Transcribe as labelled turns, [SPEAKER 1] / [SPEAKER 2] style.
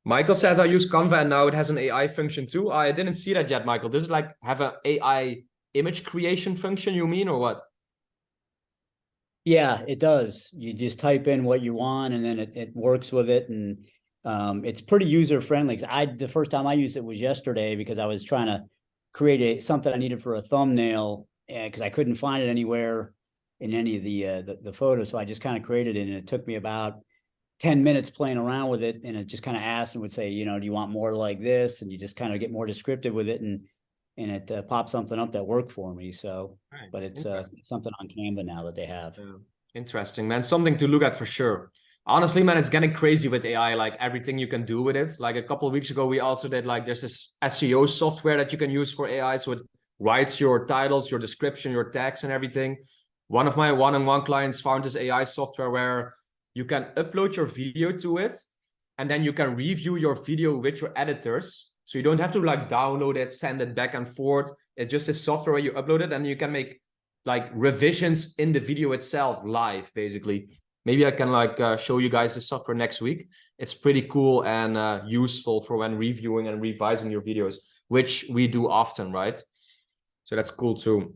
[SPEAKER 1] Michael says I use Canva and now it has an AI function too. I didn't see that yet, Michael. Does it like have an AI image creation function, you mean, or what?
[SPEAKER 2] Yeah, it does. You just type in what you want and then it works with it. And it's pretty user friendly. The first time I used it was yesterday because I was trying to create something I needed for a thumbnail because I couldn't find it anywhere in any of the photos. So I just kind of created it, and it took me about 10 minutes playing around with it, and it just kind of asked and would say, do you want more like this? And you just kind of get more descriptive with it, and it popped something up that worked for me. So,
[SPEAKER 1] Right.
[SPEAKER 2] but it's
[SPEAKER 1] Interesting.
[SPEAKER 2] something on Canva now that they have.
[SPEAKER 1] Yeah. Interesting, man. Something to look at for sure. Honestly, man, it's getting crazy with AI, like everything you can do with it. Like a couple of weeks ago, we also did like there's this SEO software that you can use for AI. So it writes your titles, your description, your tags, and everything. One of my one-on-one clients found this AI software where you can upload your video to it, and then you can review your video with your editors. So you don't have to like download it, send it back and forth. It's just a software where you upload it and you can make like revisions in the video itself live, basically. Maybe I can like show you guys the software next week. It's pretty cool and useful for when reviewing and revising your videos, which we do often, right? So that's cool too.